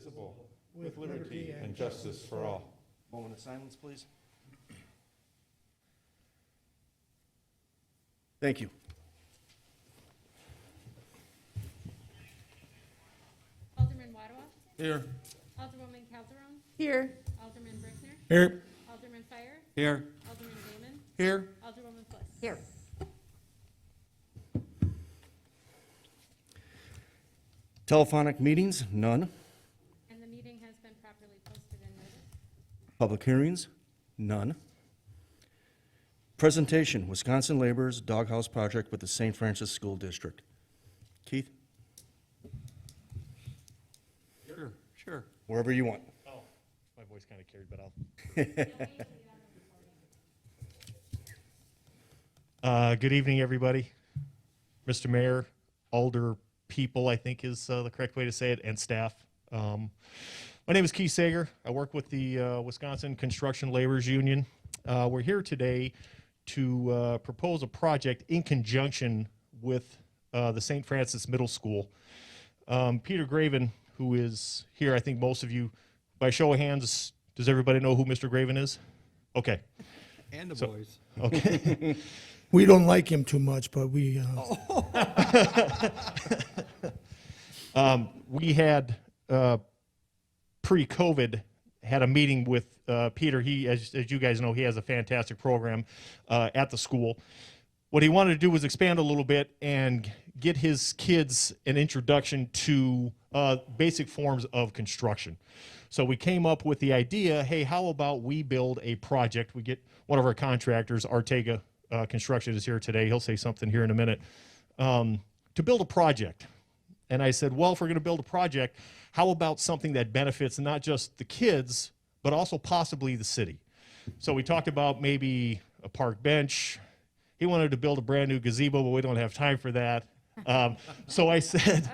indivisible, with liberty and justice for all. Moment of silence, please. Thank you. Alderman Ottawa, Here. Alderwoman Calderon, Here. Alderman Brickner, Here. Alderman Fire, Here. Alderman Damon, Here. Alderwoman Fuss. Here. Telephonic meetings, none. And the meeting has been properly posted and noticed. Public hearings, none. Presentation, Wisconsin Laborers Doghouse Project with the St. Francis School District. Keith, Sure. wherever you want. Oh, my voice kind of carried, but I'll. Good evening, everybody. Mr. Mayor, older people, I think is the correct way to say it, and staff. My name is Keith Sager. I work with the Wisconsin Construction Laborers Union. We're here today to propose a project in conjunction with the St. Francis Middle School. Peter Graven, who is here, I think most of you, by show of hands, does everybody know who Mr. Graven is? Okay. And the boys. Okay. We don't like him too much, but we, We had, pre-COVID, had a meeting with Peter. He, as you guys know, he has a fantastic program at the school. What he wanted to do was expand a little bit and get his kids an introduction to basic forms of construction. So we came up with the idea, hey, how about we build a project? We get one of our contractors, Artega Construction is here today. He'll say something here in a minute, to build a project. And I said, well, if we're going to build a project, how about something that benefits not just the kids, but also possibly the city? So we talked about maybe a park bench. He wanted to build a brand new gazebo, but we don't have time for that. So I said,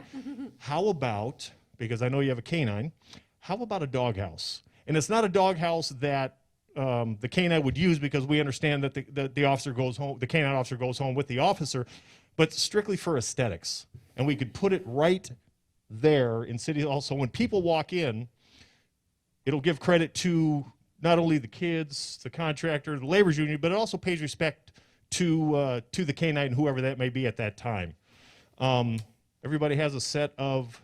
how about, because I know you have a canine, how about a doghouse? And it's not a doghouse that the canine would use, because we understand that the officer goes home, the canine officer goes home with the officer, but strictly for aesthetics. And we could put it right there in City Hall. So when people walk in, it'll give credit to not only the kids, the contractor, the laborers union, but it also pays respect to the canine, whoever that may be at that time. Everybody has a set of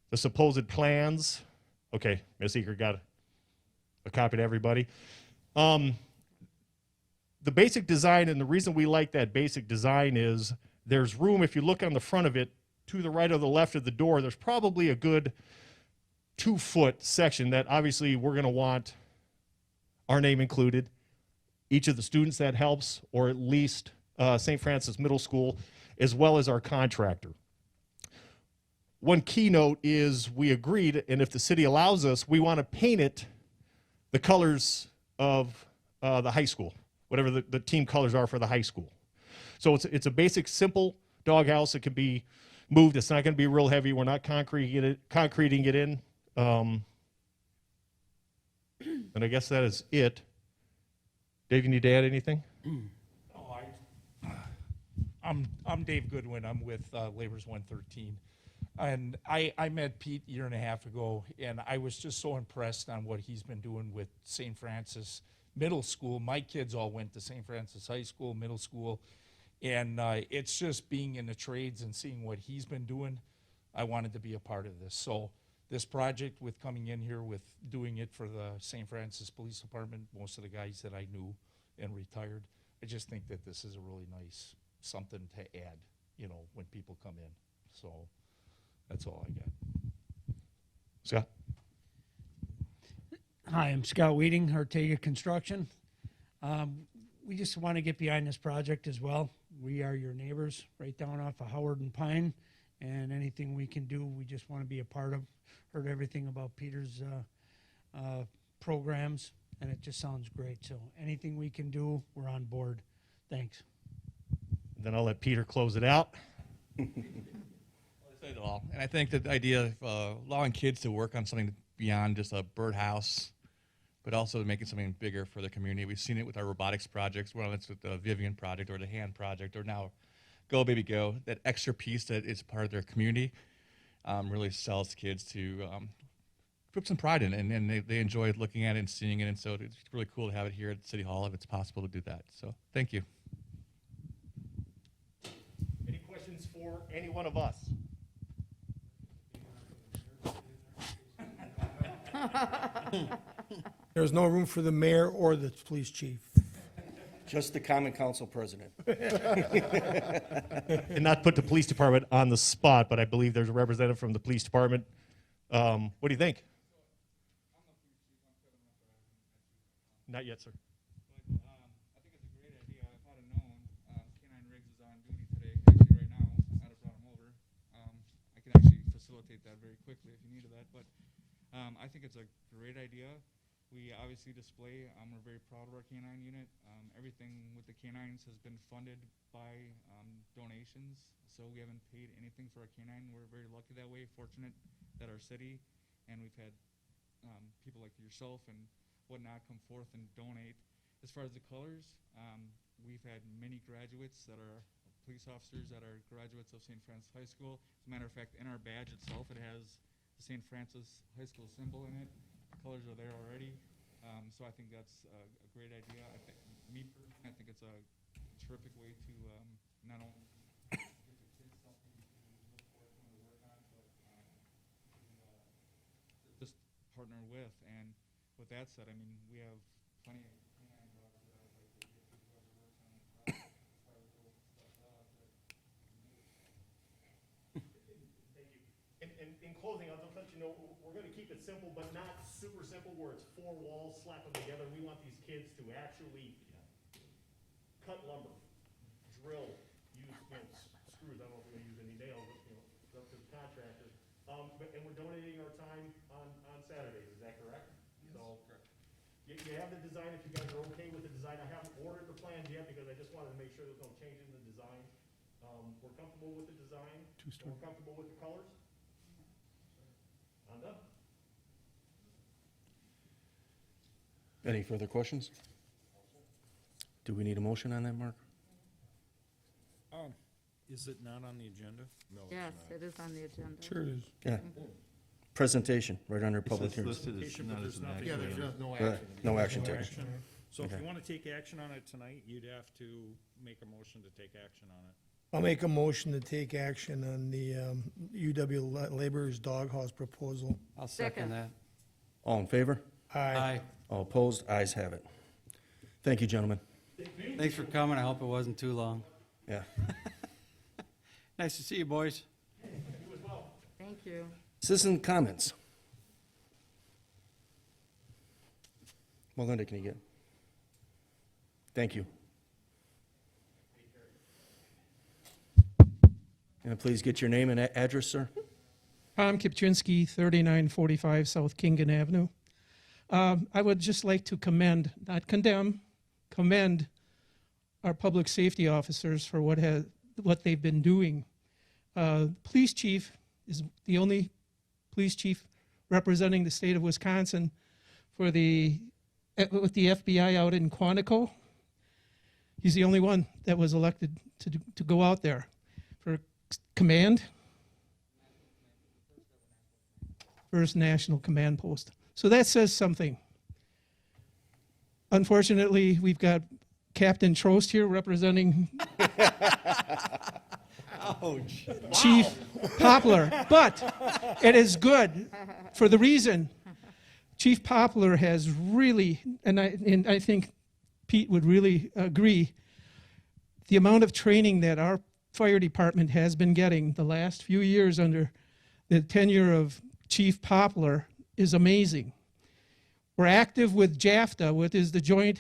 the supposed plans. Okay, Ms. Eaker got a copy to everybody. The basic design, and the reason we like that basic design is there's room, if you look on the front of it, to the right or the left of the door, there's probably a good 2-foot section that obviously we're going to want our name included. Each of the students that helps, or at least St. Francis Middle School, as well as our contractor. One keynote is we agreed, and if the city allows us, we want to paint it the colors of the high school, whatever the team colors are for the high school. So it's a basic, simple doghouse. It can be moved. It's not going to be real heavy. We're not concreting it in. And I guess that is it. Dave, you need to add anything? I'm Dave Goodwin. I'm with Laborers 113. And I met Pete a year and a half ago, and I was just so impressed on what he's been doing with St. Francis Middle School. My kids all went to St. Francis High School, middle school, and it's just being in the trades and seeing what he's been doing. I wanted to be a part of this. So this project, with coming in here with doing it for the St. Francis Police Department, most of the guys that I knew and retired, I just think that this is a really nice something to add, you know, when people come in. So that's all I got. Scott? Hi, I'm Scott Weeding, Artega Construction. We just want to get behind this project as well. We are your neighbors right down off of Howard and Pine, and anything we can do, we just want to be a part of. Heard everything about Peter's programs, and it just sounds great. So anything we can do, we're on board. Thanks. Then I'll let Peter close it out. Said it all. And I think that the idea of allowing kids to work on something beyond just a birdhouse, but also making something bigger for the community. We've seen it with our robotics projects, whether it's with the Vivian project or the hand project, or now Go Baby Go, that extra piece that is part of their community. really sells kids to put some pride in it, and they enjoy looking at it and seeing it, and so it's really cool to have it here at City Hall if it's possible to do that. So thank you. Any questions for any one of us? There's no room for the mayor or the police chief. Just the common council president. And not put the police department on the spot, but I believe there's a representative from the police department. What do you think? Not yet, sir. But I think it's a great idea. If I'd have known, K-9 Riggs is on duty today, actually right now. I'd have brought him over. I can actually facilitate that very quickly if you needed that. But I think it's a great idea. We obviously display, we're very proud of our K-9 unit. Everything with the K-9s has been funded by donations, so we haven't paid anything for our K-9. We're very lucky that way, fortunate that our city, and we've had people like yourself and whatnot come forth and donate. As far as the colors, we've had many graduates that are police officers that are graduates of St. Francis High School. As a matter of fact, in our badge itself, it has the St. Francis High School symbol in it. The colors are there already. So I think that's a great idea. I think it's a terrific way to not only give the kids something to look forward to and to work on, but just partner with. And with that said, I mean, we have plenty of canine dogs that I'd like to get to whoever works on the project as far as those stuff Thank you. In closing, I'll just let you know, we're gonna keep it simple, but not super simple where it's four walls, slap them together. We want these kids to actually cut lumber, drill, use, screws. I don't know if we're gonna use any nails, but, it's up to the contractor. And we're donating our time on Saturdays, is that correct? Yes, so, correct. You have the design, if you guys are okay with the design. I haven't ordered the plans yet because I just wanted to make sure there's no change in the design. We're comfortable with the design. We're comfortable with the colors. I'm done. Any further questions? Do we need a motion on that, Mark? Is it not on the agenda? No. Yes, it is on the agenda. Sure it is. Yeah. Presentation, right under public It's hearings. listed as not as an action. Yeah, there's no Right, action. no action taken. So if Okay. you want to take action on it tonight, you'd have to make a motion to take action on it. I'll make a motion to take action on the UW Laborers Doghouse proposal. I'll Second. second that. All in favor? Aye. All opposed? Ayes have it. Thank you, gentlemen. Thanks for coming. I hope it wasn't too long. Yeah. Nice to see you, boys. Thank you. Citizen comments. Melinda, can you get? Thank you. And please get your name and address, sir. Tom Kipchinsky, 3945 South Kingen Avenue. I would just like to commend, not condemn, commend our public safety officers for what they've been doing. Police chief is the only police chief representing the state of Wisconsin with the FBI out in Quantico. He's the only one that was elected to go out there for command. First National Command Post. So that says something. Unfortunately, we've got Captain Trost here representing Chief Poplar. But it is good for the reason Chief Poplar has really, and I think Pete would really agree, the amount of training that our fire department has been getting the last few years under the tenure of Chief Poplar is amazing. We're active with JAFTA, which is the Joint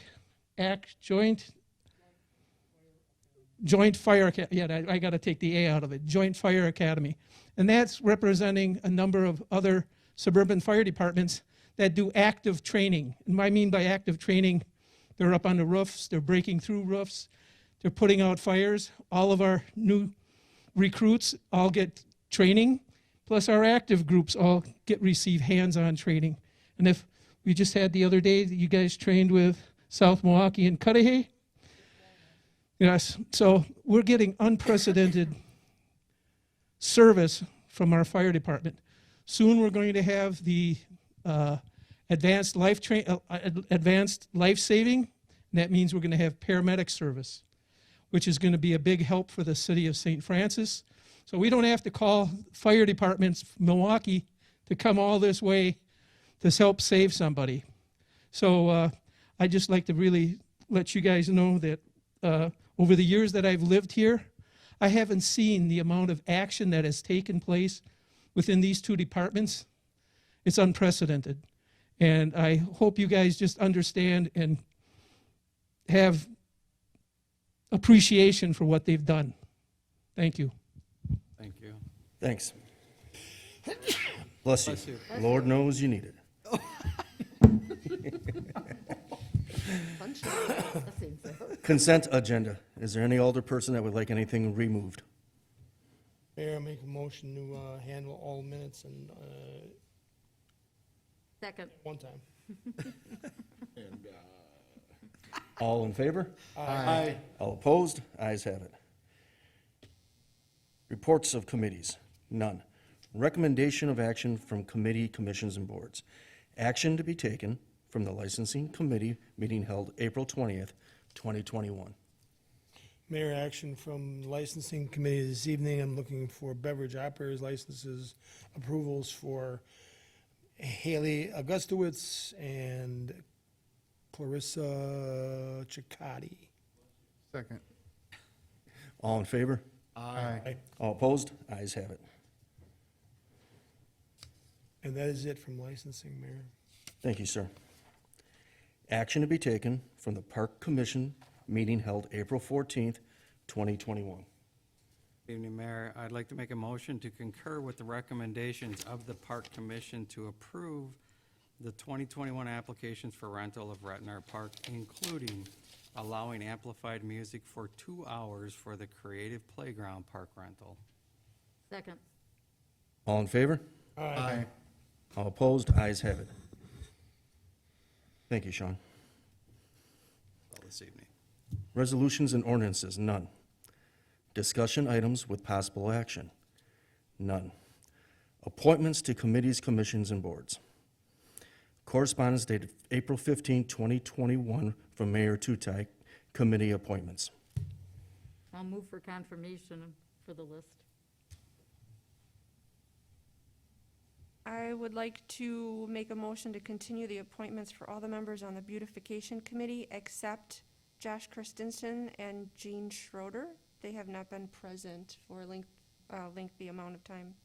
Fire Academy. Yeah, I got to take the A out of it. Joint Fire Academy, and that's representing a number of other suburban fire departments that do active training. And what I mean by active training, they're up on the roofs, they're breaking through roofs, they're putting out fires. All of our new recruits all get training. Plus our active groups all receive hands-on training. And if we just had the other day that you guys trained with South Milwaukee and Cudahy. Yes, so we're getting unprecedented service from our fire department. Soon we're going to have the advanced life saving. And that means we're going to have paramedic service, which is going to be a big help for the city of St. Francis. So we don't have to call fire departments from Milwaukee to come all this way to help save somebody. So I'd just like to really let you guys know that over the years that I've lived here, I haven't seen the amount of action that has taken place within these two departments. It's unprecedented. And I hope you guys just understand and have appreciation for what they've done. Thank you. Thank you. Thanks. Bless you. Bless you. Lord knows you need it. Consent agenda. Is there any older person that would like anything removed? Mayor, I make a motion to handle all minutes and Second. one time. All in favor? Aye. All opposed? Ayes have it. Reports of committees? None. Recommendation of action from committee, commissions, and boards. Action to be taken from the licensing committee meeting held April 20th, 2021. Mayor, action from licensing committee this evening. I'm looking for beverage operators licenses, approvals for Haley Augustowitz and Clarissa Cicciotti. Second. All in favor? Aye. All opposed? Ayes have it. And that is it from licensing, Mayor. Thank you, sir. Action to be taken from the Park Commission meeting held April 14th, 2021. Evening, Mayor. I'd like to make a motion to concur with the recommendations of the Park Commission to approve the 2021 applications for rental of Retnar Park, including allowing amplified music for 2 hours for the Creative Playground Park rental. Second. All in favor? Aye. All opposed? Ayes have it. Thank you, Sean. All this evening. Resolutions and ordinances? None. Discussion items with possible action? None. Appointments to committees, commissions, and boards. Correspondence dated April 15, 2021 from Mayor Tutai, committee appointments. I'll move for confirmation for the list. I would like to make a motion to continue the appointments for all the members on the beautification committee except Josh Christensen and Jean Schroeder. They have not been present for a lengthy amount of time.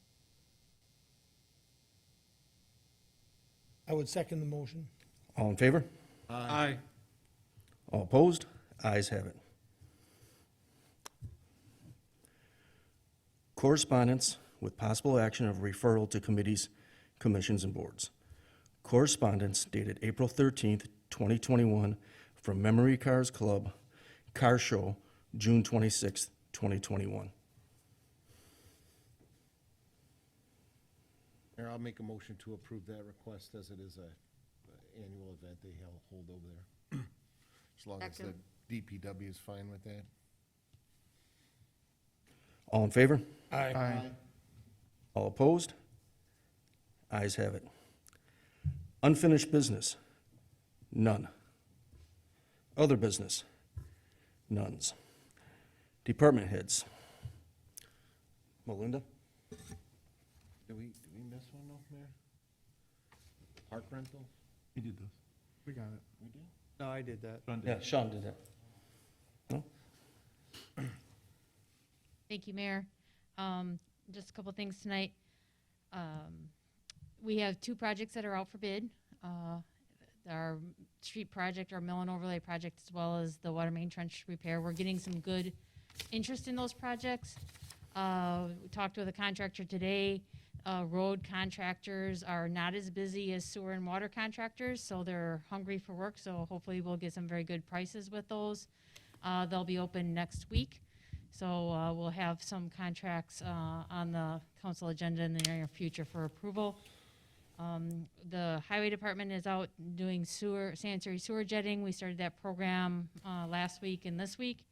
I would second the motion. All in favor? Aye. All opposed? Ayes have it. Correspondence with possible action of referral to committees, commissions, and boards. Correspondence dated April 13th, 2021 from Memory Cars Club, Car Show, June 26th, 2021. Mayor, I'll make a motion to approve that request as it is a annual event they hold over there. As long as the Second. DPW is fine with that. All in favor? Aye. All opposed? Ayes have it. Unfinished business? None. Other business? Nones. Department heads? Melinda? Did we miss one though, Mayor? Park rental? We did this. We got it. We did? No, I did that. Yeah, Sean did that. No? Thank you, Mayor. Just a couple things tonight. We have 2 projects that are out for bid. Our street project, our mill and overlay project, as well as the water main trench repair. We're getting some good interest in those projects. We talked with a contractor today. Road contractors are not as busy as sewer and water contractors, so they're hungry for work, so hopefully we'll get some very good prices with those. They'll be open next week, so we'll have some contracts on the council agenda in the near future for approval. The highway department is out doing sanitary sewer jetting. We started that program last week and this week.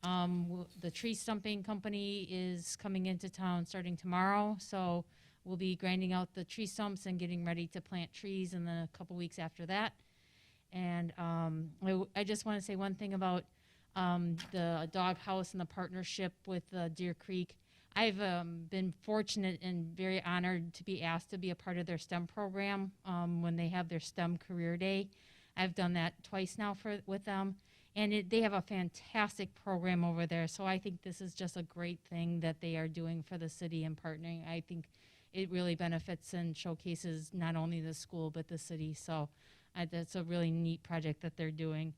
The tree stumping company is coming into town starting tomorrow, so we'll be grinding out the tree stumps and getting ready to plant trees in the couple weeks after that. And I just want to say one thing about the dog house and the partnership with Deer Creek. I've been fortunate and very honored to be asked to be a part of their STEM program when they have their STEM Career Day. I've done that twice now with them, and they have a fantastic program over there. So I think this is just a great thing that they are doing for the city and partnering. I think it really benefits and showcases not only the school but the city. So that's a really neat project that they're doing.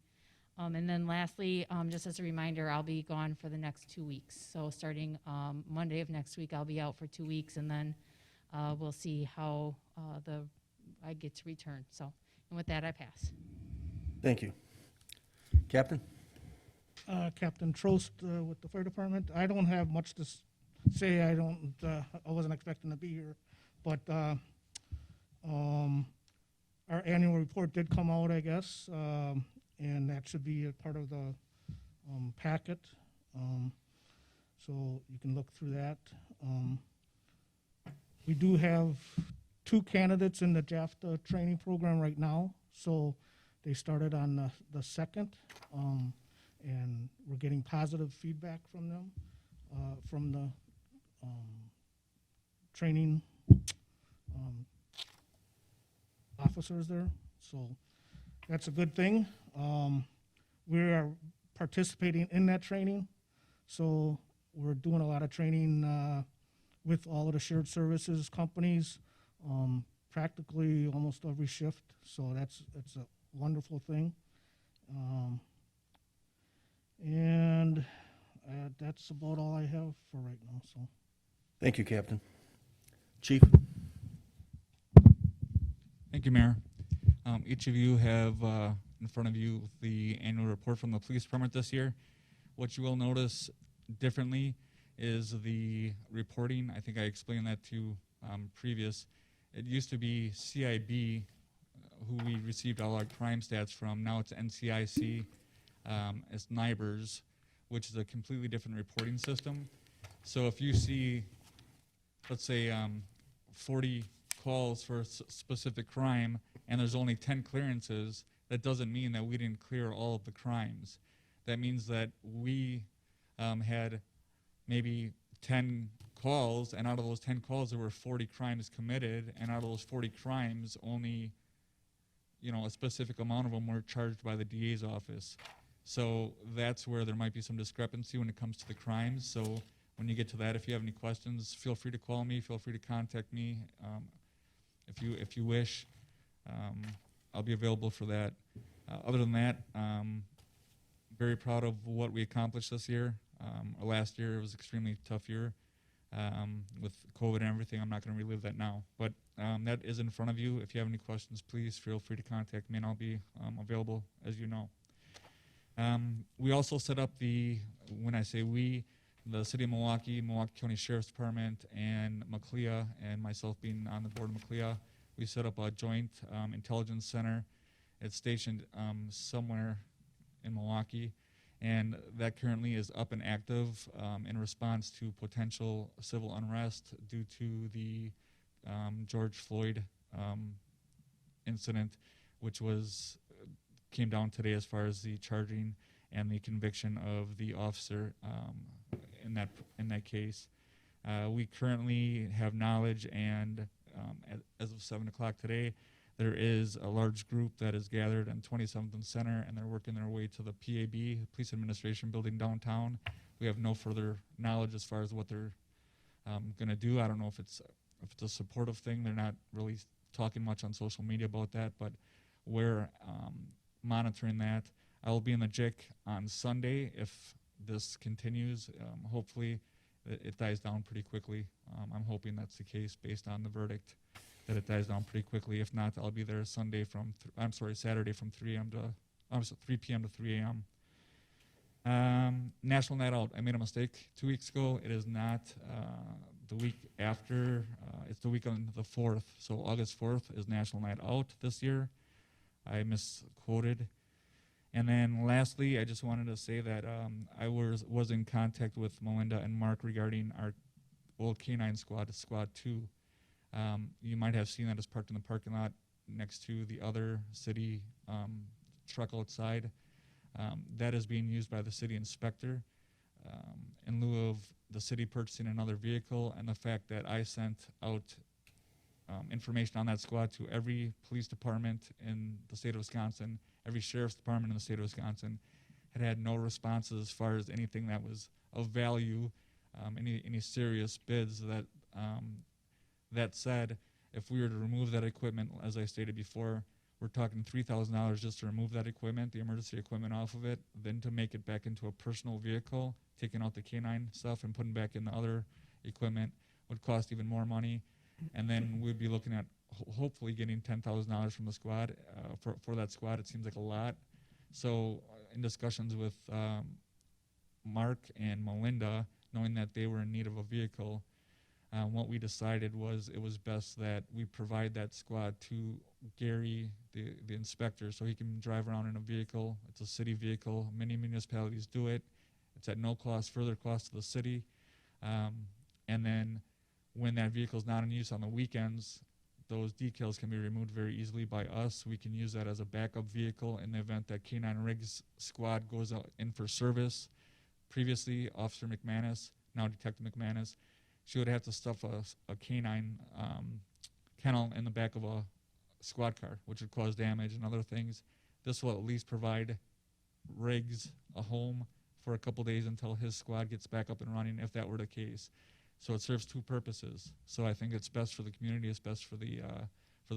And then lastly, just as a reminder, I'll be gone for the next 2 weeks. So starting Monday of next week, I'll be out for 2 weeks, and then we'll see how I get to return. So, and with that, I pass. Thank you. Captain? Captain Trost with the fire department. I don't have much to say. I wasn't expecting to be here, but our annual report did come out, I guess, and that should be a part of the packet. So you can look through that. We do have 2 candidates in the JAFTA training program right now. So they started on the 2nd, and we're getting positive feedback from them, from the training officers there. So that's a good thing. We are participating in that training. So we're doing a lot of training with all of the shared services companies, practically almost every shift. So that's a wonderful thing. And that's about all I have for right now. So. Thank you, Captain. Chief? Thank you, Mayor. Each of you have in front of you the annual report from the police department this year. What you will notice differently is the reporting. I think I explained that to you previous. It used to be CIB, who we received all our crime stats from. Now it's NCIC, as NIBRS, which is a completely different reporting system. So if you see, let's say, 40 calls for a specific crime and there's only 10 clearances, that doesn't mean that we didn't clear all of the crimes. That means that we had maybe 10 calls, and out of those 10 calls there were 40 crimes committed, and out of those 40 crimes only, you know, a specific amount of them were charged by the DA's office. So that's where there might be some discrepancy when it comes to the crimes. So when you get to that, if you have any questions, feel free to call me, feel free to contact me. If you wish, I'll be available for that. Other than that, very proud of what we accomplished this year. Last year it was an extremely tough year with COVID and everything. I'm not going to relive that now, but that is in front of you. If you have any questions, please feel free to contact me, and I'll be available, as you know. We also set up when I say we, the City of Milwaukee, Milwaukee County Sheriff's Department, and McLEA, and myself being on the board of McLEA, we set up a joint intelligence center. It's stationed somewhere in Milwaukee, and that currently is up and active in response to potential civil unrest due to the George Floyd incident, which came down today as far as the charging and the conviction of the officer in that case. We currently have knowledge, and as of 7 o'clock today, there is a large group that is gathered in 27th and Center, and they're working their way to the PAB, Police Administration Building downtown. We have no further knowledge as far as what they're going to do. I don't know if it's a supportive thing. They're not really talking much on social media about that, but we're monitoring that. I will be in the JIC on Sunday if this continues. Hopefully it dies down pretty quickly. I'm hoping that's the case based on the verdict, that it dies down pretty quickly. If not, I'll be there Saturday from 3 p.m. to 3 a.m. National Night Out. I made a mistake 2 weeks ago. It is not the week after. It's the week on the 4th. So August 4th is National Night Out this year. I misquoted. And then lastly, I just wanted to say that I was in contact with Melinda and Mark regarding our old K9 squad, Squad 2. You might have seen that it's parked in the parking lot next to the other city truck outside. That is being used by the city inspector in lieu of the city purchasing another vehicle, and the fact that I sent out information on that squad to every police department in the state of Wisconsin, every sheriff's department in the state of Wisconsin, had no responses as far as anything that was of value, any serious bids. That said, if we were to remove that equipment, as I stated before, we're talking $3,000 just to remove that equipment, the emergency equipment off of it, then to make it back into a personal vehicle, taking out the K9 stuff and putting back in the other equipment would cost even more money. And then we'd be looking at hopefully getting $10,000 from the squad. For that squad, it seems like a lot. So in discussions with Mark and Melinda, knowing that they were in need of a vehicle, what we decided was it was best that we provide that squad to Gary, the inspector, so he can drive around in a vehicle. It's a city vehicle. Many municipalities do it. It's at no cost, further cost to the city. And then when that vehicle is not in use on the weekends, those decals can be removed very easily by us. We can use that as a backup vehicle in the event that K9 Riggs squad goes out in for service. Previously, Officer McManus, now Detective McManus, she would have to stuff a K9 kennel in the back of a squad car, which would cause damage and other things. This will at least provide Riggs a home for a couple days until his squad gets back up and running, if that were the case. So it serves two purposes. So I think it's best for the community, it's best for the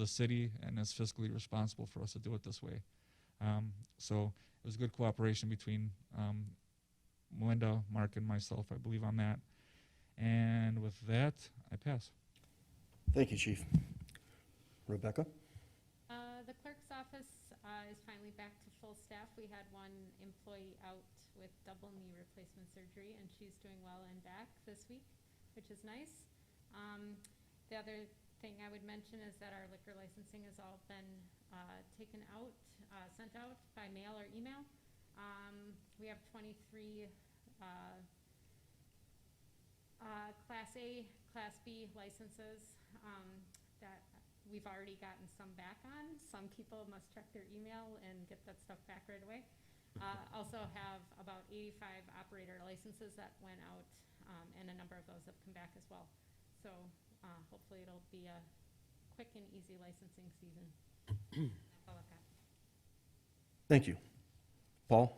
city, and it's fiscally responsible for us to do it this way. So it was good cooperation between Melinda, Mark, and myself, I believe, on that. And with that, I pass. Thank you, Chief. Rebecca? The clerk's office is finally back to full staff. We had one employee out with double knee replacement surgery, and she's doing well and back this week, which is nice. The other thing I would mention is that our liquor licensing has all been taken out, sent out by mail or email. We have 23 Class A, Class B licenses that we've already gotten some back on. Some people must check their email and get that stuff back right away. Also have about 85 operator licenses that went out, and a number of those have come back as well. So hopefully it'll be a quick and easy licensing season. That's all I've got. Thank you. Paul?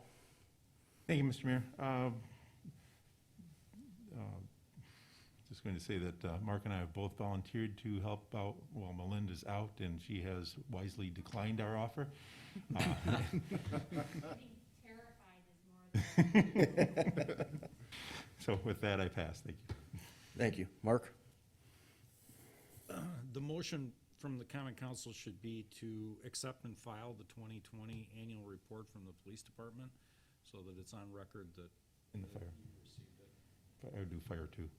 Thank you, Mr. Mayor. Just going to say that Mark and I have both volunteered to help out while Melinda's out, and she has wisely declined our offer. So with that, I pass. Thank you. Thank you. Mark? The motion from the Common Council should be to accept and file the 2020 annual report from the police department so that it's on record that In the fire. you received it. I would do fire too.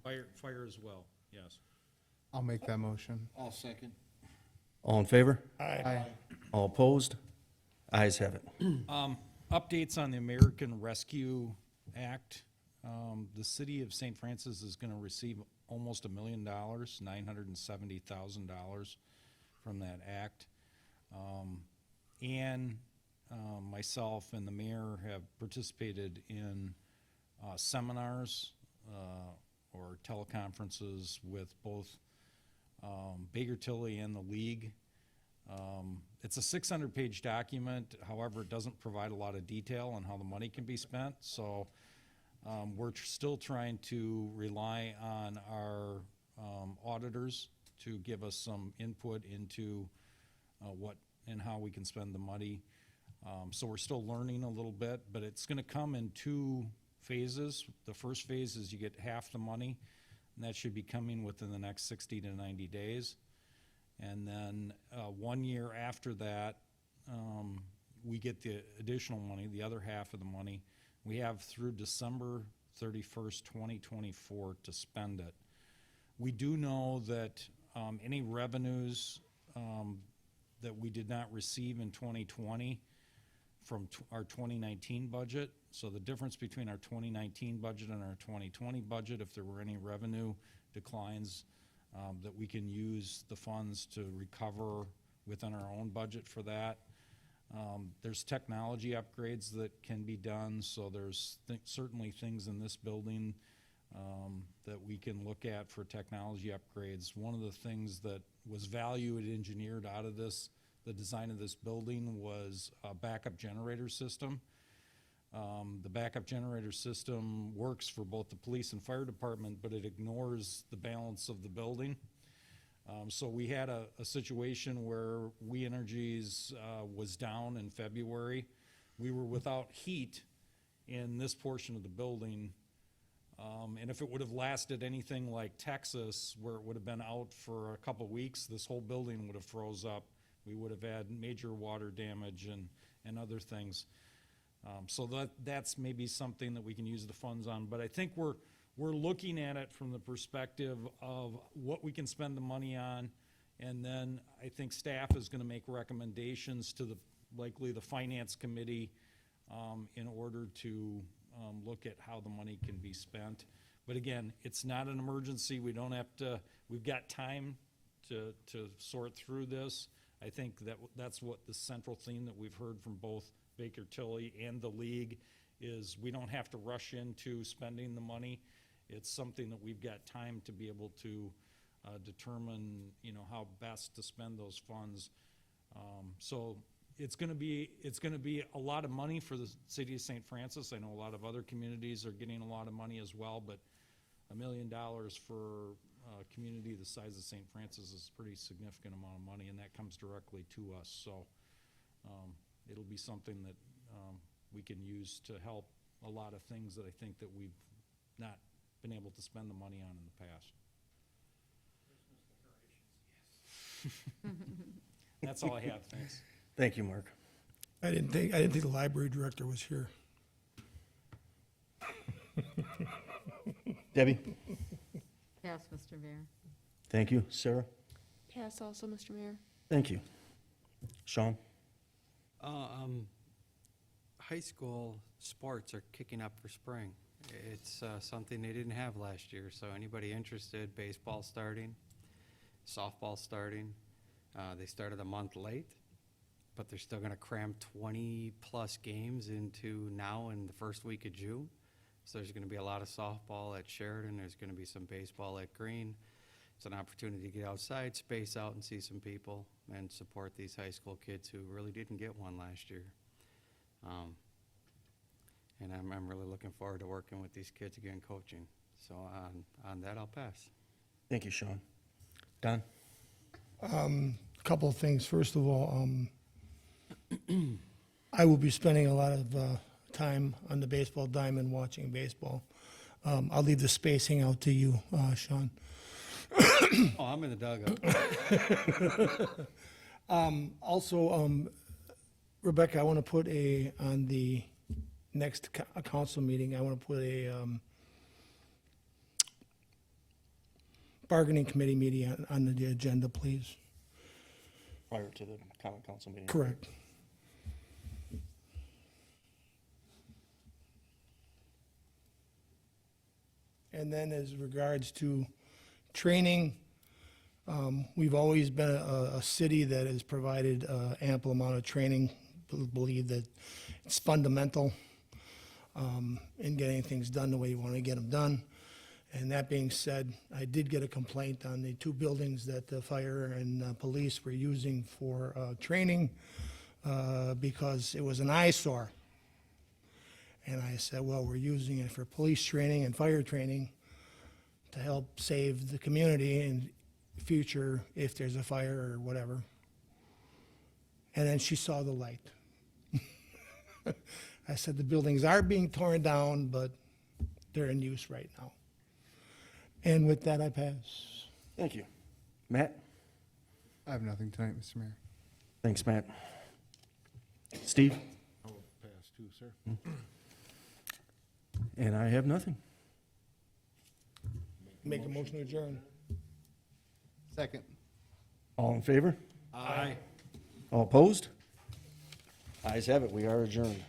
Fire as well, yes. I'll make that motion. I'll second. All in favor? Aye. All opposed? Ayes have it. Updates on the American Rescue Act. The city of St. Francis is gonna receive almost $1 million, $970,000 from that act. Ann, myself, and the mayor have participated in seminars or teleconferences with both Baker Tilly and the League. It's a 600-page document. However, it doesn't provide a lot of detail on how the money can be spent. So we're still trying to rely on our auditors to give us some input into what and how we can spend the money. So we're still learning a little bit, but it's going to come in two phases. The first phase is you get half the money, and that should be coming within the next 60 to 90 days. And then 1 year after that, we get the additional money, the other half of the money. We have through December 31st, 2024 to spend it. We do know that any revenues that we did not receive in 2020 from our 2019 budget. So the difference between our 2019 budget and our 2020 budget, if there were any revenue declines, that we can use the funds to recover within our own budget for that. There's technology upgrades that can be done, so there's certainly things in this building that we can look at for technology upgrades. One of the things that was value and engineered out of this, the design of this building, was a backup generator system. The backup generator system works for both the police and fire department, but it ignores the balance of the building. So we had a situation where We Energies was down in February. We were without heat in this portion of the building. And if it would have lasted anything like Texas, where it would have been out for a couple weeks, this whole building would have froze up. We would have had major water damage and other things. So that's maybe something that we can use the funds on. But I think we're looking at it from the perspective of what we can spend the money on. And then I think staff is gonna make recommendations to likely the finance committee in order to look at how the money can be spent. But again, it's not an emergency. We don't have to, we've got time to sort through this. I think that's what the central theme that we've heard from both Baker Tilly and the league is we don't have to rush into spending the money. It's something that we've got time to be able to determine, how best to spend those funds. So it's gonna be a lot of money for the city of St. Francis. I know a lot of other communities are getting a lot of money as well, but $1 million for a community the size of St. Francis is a pretty significant amount of money, and that comes directly to us. So it'll be something that we can use to help a lot of things that I think that we've not been able to spend the money on in the past. That's all I have, thanks. Thank you, Mark. I didn't think the library director was here. Debbie? Pass, Mr. Mayor. Thank you. Sarah? Pass also, Mr. Mayor. Thank you. Sean? High school sports are kicking up for spring. It's something they didn't have last year, so anybody interested, baseball starting, softball starting. They started a month late, but they're still gonna cram 20-plus games into now in the first week of June. So there's gonna be a lot of softball at Sheridan, there's gonna be some baseball at Green. It's an opportunity to get outside, space out, and see some people, and support these high school kids who really didn't get one last year. And I'm really looking forward to working with these kids again, coaching. So on that, I'll pass. Thank you, Sean. Don? Couple of things. First of all, I will be spending a lot of time on the baseball diamond watching baseball. I'll leave the spacing out to you, Sean. Oh, I'm in the dugout. Also, Rebecca, I want to put on the next council meeting, I want to put a bargaining committee meeting on the agenda, please. Prior to the common council meeting. Correct. And then as regards to training, we've always been a city that has provided ample amount of training. Believe that it's fundamental in getting things done the way you want to get them done. And that being said, I did get a complaint on the 2 buildings that the fire and police were using for training because it was an eyesore. And I said, well, we're using it for police training and fire training to help save the community in the future if there's a fire or whatever. And then she saw the light. I said, the buildings are being torn down, but they're in use right now. And with that, I pass. Thank you. Matt? I have nothing tonight, Mr. Mayor. Thanks, Matt. Steve? I will pass too, sir. And I have nothing. Make a motion to adjourn. Second. All in favor? Aye. All opposed? Ayes have it, we are adjourned.